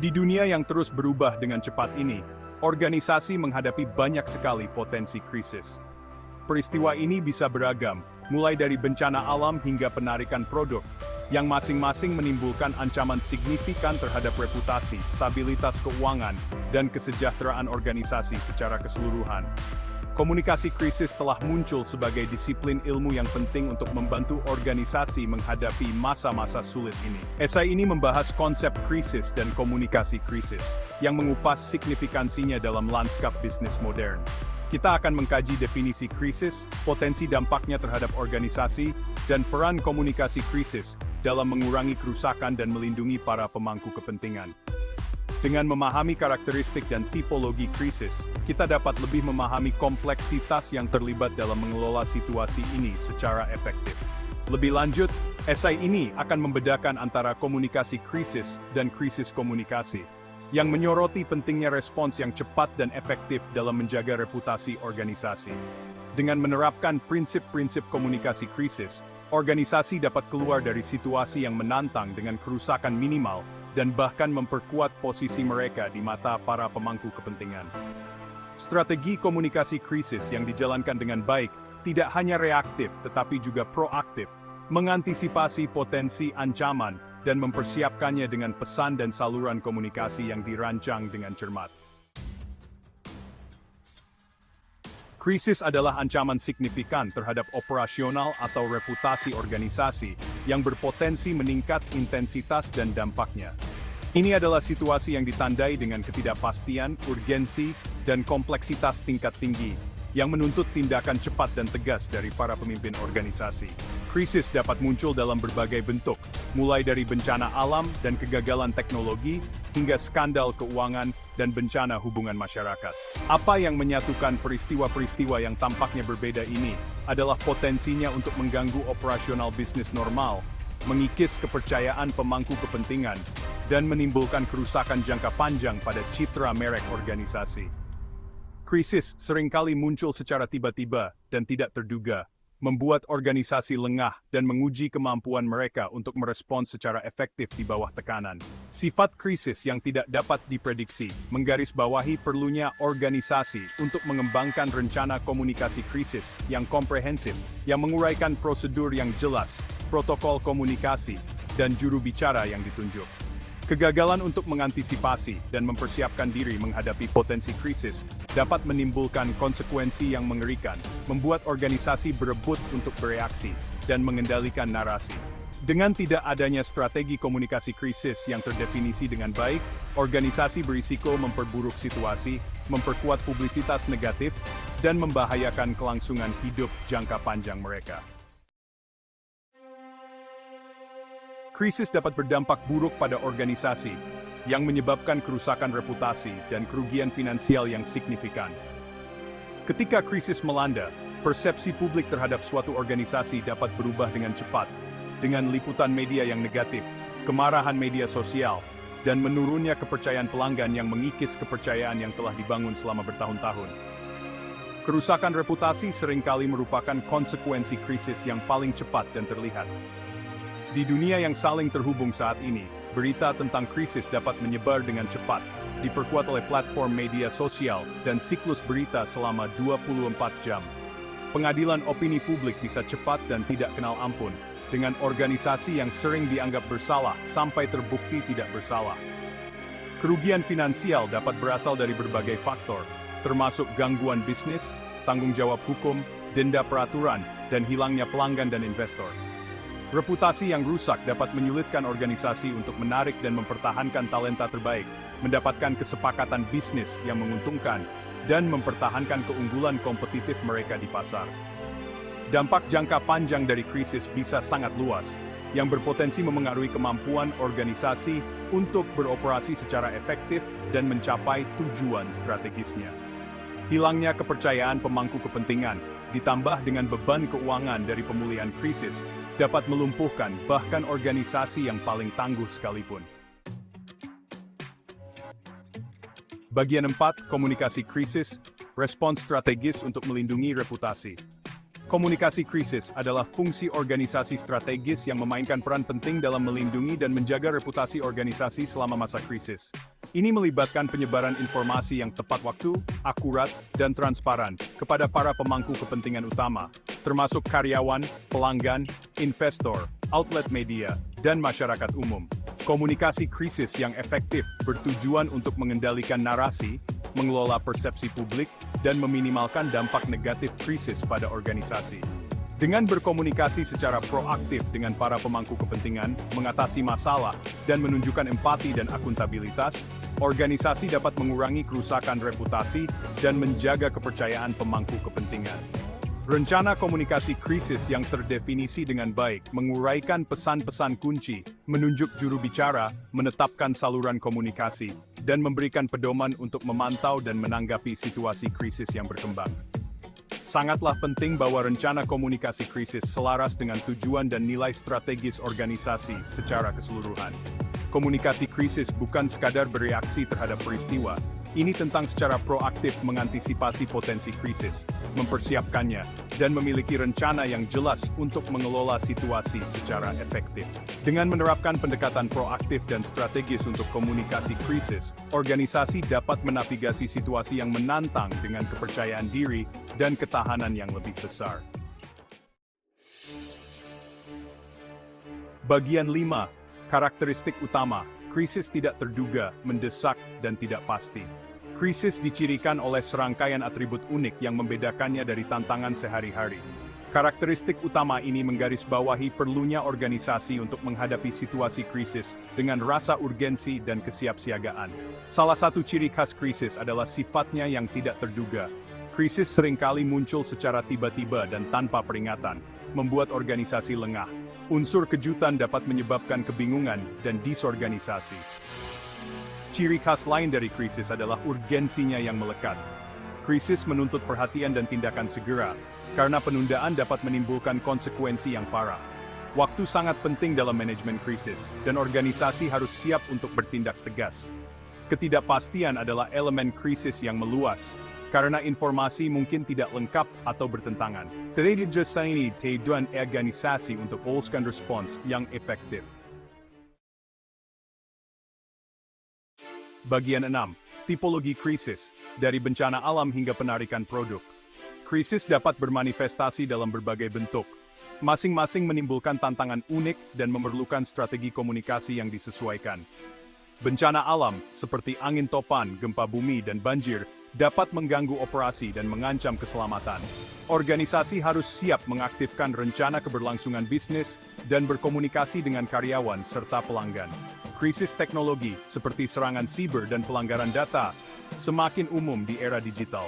Di dunia yang terus berubah dengan cepat ini, organisasi menghadapi banyak sekali potensi krisis. Peristiwa ini bisa beragam, mulai dari bencana alam hingga penarikan produk, yang masing-masing menimbulkan ancaman signifikan terhadap reputasi, stabilitas keuangan, dan kesejahteraan organisasi secara keseluruhan. Komunikasi krisis telah muncul sebagai disiplin ilmu yang penting untuk membantu organisasi menghadapi masa-masa sulit ini. Esai ini membahas konsep krisis dan komunikasi krisis, yang mengupas signifikansinya dalam lanskap bisnis modern. Kita akan mengkaji definisi krisis, potensi dampaknya terhadap organisasi, dan peran komunikasi krisis dalam mengurangi kerusakan dan melindungi para pemangku kepentingan. Dengan memahami karakteristik dan tipologi krisis, kita dapat lebih memahami kompleksitas yang terlibat dalam mengelola situasi ini secara efektif. Lebih lanjut, esai ini akan membedakan antara komunikasi krisis dan krisis komunikasi, yang menyoroti pentingnya respons yang cepat dan efektif dalam menjaga reputasi organisasi. Dengan menerapkan prinsip-prinsip komunikasi krisis, organisasi dapat keluar dari situasi yang menantang dengan kerusakan minimal dan bahkan memperkuat posisi mereka di mata para pemangku kepentingan. Strategi komunikasi krisis yang dijalankan dengan baik tidak hanya reaktif tetapi juga proaktif, mengantisipasi potensi ancaman dan mempersiapkannya dengan pesan dan saluran komunikasi yang dirancang dengan cermat. Krisis adalah ancaman signifikan terhadap operasional atau reputasi organisasi yang berpotensi meningkat intensitas dan dampaknya. Ini adalah situasi yang ditandai dengan ketidakpastian, urgensi, dan kompleksitas tingkat tinggi, yang menuntut tindakan cepat dan tegas dari para pemimpin organisasi. Krisis dapat muncul dalam berbagai bentuk, mulai dari bencana alam dan kegagalan teknologi, hingga skandal keuangan dan bencana hubungan masyarakat. Apa yang menyatukan peristiwa-peristiwa yang tampaknya berbeda ini adalah potensinya untuk mengganggu operasional bisnis normal, mengikis kepercayaan pemangku kepentingan, dan menimbulkan kerusakan jangka panjang pada citra merek organisasi. Krisis seringkali muncul secara tiba-tiba dan tidak terduga, membuat organisasi lengah dan menguji kemampuan mereka untuk merespons secara efektif di bawah tekanan. Sifat krisis yang tidak dapat diprediksi menggarisbawahi perlunya organisasi untuk mengembangkan rencana komunikasi krisis yang komprehensif, yang menguraikan prosedur yang jelas, protokol komunikasi, dan juru bicara yang ditunjuk. Kegagalan untuk mengantisipasi dan mempersiapkan diri menghadapi potensi krisis dapat menimbulkan konsekuensi yang mengerikan, membuat organisasi berebut untuk bereaksi dan mengendalikan narasi. Dengan tidak adanya strategi komunikasi krisis yang terdefinisi dengan baik, organisasi berisiko memperburuk situasi, memperkuat publisitas negatif, dan membahayakan kelangsungan hidup jangka panjang mereka. Krisis dapat berdampak buruk pada organisasi, yang menyebabkan kerusakan reputasi dan kerugian finansial yang signifikan. Ketika krisis melanda, persepsi publik terhadap suatu organisasi dapat berubah dengan cepat, dengan liputan media yang negatif, kemarahan media sosial, dan menurunnya kepercayaan pelanggan yang mengikis kepercayaan yang telah dibangun selama bertahun-tahun. Kerusakan reputasi seringkali merupakan konsekuensi krisis yang paling cepat dan terlihat. Di dunia yang saling terhubung saat ini, berita tentang krisis dapat menyebar dengan cepat, diperkuat oleh platform media sosial dan siklus berita selama 24 jam. Pengadilan opini publik bisa cepat dan tidak kenal ampun, dengan organisasi yang sering dianggap bersalah sampai terbukti tidak bersalah. Kerugian finansial dapat berasal dari berbagai faktor, termasuk gangguan bisnis, tanggung jawab hukum, denda peraturan, dan hilangnya pelanggan dan investor. Reputasi yang rusak dapat menyulitkan organisasi untuk menarik dan mempertahankan talenta terbaik, mendapatkan kesepakatan bisnis yang menguntungkan, dan mempertahankan keunggulan kompetitif mereka di pasar. Dampak jangka panjang dari krisis bisa sangat luas, yang berpotensi memengaruhi kemampuan organisasi untuk beroperasi secara efektif dan mencapai tujuan strategisnya. Hilangnya kepercayaan pemangku kepentingan, ditambah dengan beban keuangan dari pemulihan krisis, dapat melumpuhkan bahkan organisasi yang paling tangguh sekalipun. Bagian 4, komunikasi krisis, respons strategis untuk melindungi reputasi. Komunikasi krisis adalah fungsi organisasi strategis yang memainkan peran penting dalam melindungi dan menjaga reputasi organisasi selama masa krisis. Ini melibatkan penyebaran informasi yang tepat waktu, akurat, dan transparan kepada para pemangku kepentingan utama, termasuk karyawan, pelanggan, investor, outlet media, dan masyarakat umum. Komunikasi krisis yang efektif bertujuan untuk mengendalikan narasi, mengelola persepsi publik, dan meminimalkan dampak negatif krisis pada organisasi. Dengan berkomunikasi secara proaktif dengan para pemangku kepentingan, mengatasi masalah, dan menunjukkan empati dan akuntabilitas, organisasi dapat mengurangi kerusakan reputasi dan menjaga kepercayaan pemangku kepentingan. Rencana komunikasi krisis yang terdefinisi dengan baik menguraikan pesan-pesan kunci, menunjuk juru bicara, menetapkan saluran komunikasi, dan memberikan pedoman untuk memantau dan menanggapi situasi krisis yang berkembang. Sangatlah penting bahwa rencana komunikasi krisis selaras dengan tujuan dan nilai strategis organisasi secara keseluruhan. Komunikasi krisis bukan sekadar bereaksi terhadap peristiwa, ini tentang secara proaktif mengantisipasi potensi krisis, mempersiapkannya, dan memiliki rencana yang jelas untuk mengelola situasi secara efektif. Dengan menerapkan pendekatan proaktif dan strategis untuk komunikasi krisis, organisasi dapat menavigasi situasi yang menantang dengan kepercayaan diri dan ketahanan yang lebih besar. Bagian 5. Karakteristik utama. Krisis tidak terduga, mendesak, dan tidak pasti. Krisis dicirikan oleh serangkaian atribut unik yang membedakannya dari tantangan sehari-hari. Karakteristik utama ini menggarisbawahi perlunya organisasi untuk menghadapi situasi krisis dengan rasa urgensi dan kesiapsiagaan. Salah satu ciri khas krisis adalah sifatnya yang tidak terduga. Krisis seringkali muncul secara tiba-tiba dan tanpa peringatan, membuat organisasi lengah. Unsur kejutan dapat menyebabkan kebingungan dan disorganisasi. Ciri khas lain dari krisis adalah urgensinya yang melekat. Krisis menuntut perhatian dan tindakan segera, karena penundaan dapat menimbulkan konsekuensi yang parah. Waktu sangat penting dalam manajemen krisis, dan organisasi harus siap untuk bertindak tegas. Ketidakpastian adalah elemen krisis yang meluas, karena informasi mungkin tidak lengkap atau bertentangan. Tidak tujuan organisasi untuk melakukan respons yang efektif. Bagian 6. Tipologi krisis, dari bencana alam hingga penarikan produk. Krisis dapat bermanifestasi dalam berbagai bentuk. Masing-masing menimbulkan tantangan unik dan memerlukan strategi komunikasi yang disesuaikan. Bencana alam, seperti angin topan, gempa bumi, dan banjir, dapat mengganggu operasi dan mengancam keselamatan. Organisasi harus siap mengaktifkan rencana keberlangsungan bisnis dan berkomunikasi dengan karyawan serta pelanggan. Krisis teknologi, seperti serangan siber dan pelanggaran data, semakin umum di era digital.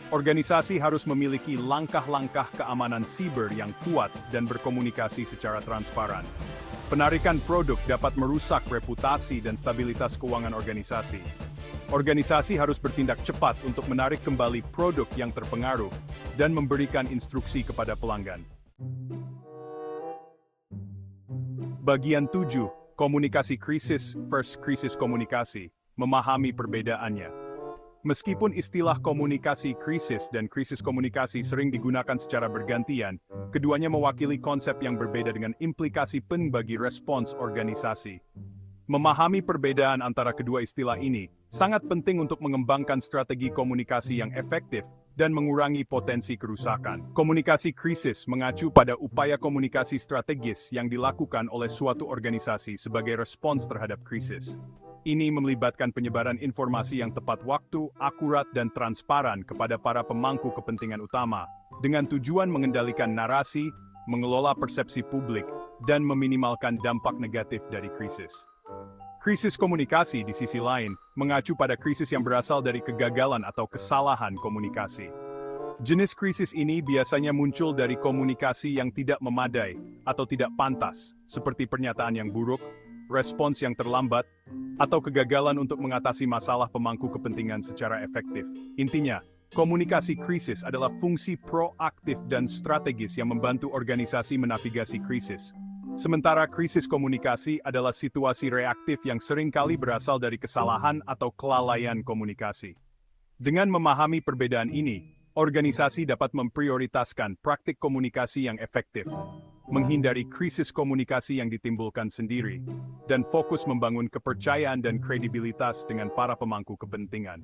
Organisasi harus memiliki langkah-langkah keamanan siber yang kuat dan berkomunikasi secara transparan. Penarikan produk dapat merusak reputasi dan stabilitas keuangan organisasi. Organisasi harus bertindak cepat untuk menarik kembali produk yang terpengaruh dan memberikan instruksi kepada pelanggan. Bagian 7. Komunikasi krisis versus krisis komunikasi. Memahami perbedaannya. Meskipun istilah komunikasi krisis dan krisis komunikasi sering digunakan secara bergantian, keduanya mewakili konsep yang berbeda dengan implikasi penting bagi respons organisasi. Memahami perbedaan antara kedua istilah ini sangat penting untuk mengembangkan strategi komunikasi yang efektif dan mengurangi potensi kerusakan. Komunikasi krisis mengacu pada upaya komunikasi strategis yang dilakukan oleh suatu organisasi sebagai respons terhadap krisis. Ini melibatkan penyebaran informasi yang tepat waktu, akurat, dan transparan kepada para pemangku kepentingan utama, dengan tujuan mengendalikan narasi, mengelola persepsi publik, dan meminimalkan dampak negatif dari krisis. Krisis komunikasi di sisi lain mengacu pada krisis yang berasal dari kegagalan atau kesalahan komunikasi. Jenis krisis ini biasanya muncul dari komunikasi yang tidak memadai atau tidak pantas, seperti pernyataan yang buruk, respons yang terlambat, atau kegagalan untuk mengatasi masalah pemangku kepentingan secara efektif. Intinya, komunikasi krisis adalah fungsi proaktif dan strategis yang membantu organisasi menavigasi krisis. Sementara krisis komunikasi adalah situasi reaktif yang seringkali berasal dari kesalahan atau kelalaian komunikasi. Dengan memahami perbedaan ini, Organisasi dapat memprioritaskan praktik komunikasi yang efektif, menghindari krisis komunikasi yang ditimbulkan sendiri, dan fokus membangun kepercayaan dan kredibilitas dengan para pemangku kepentingan.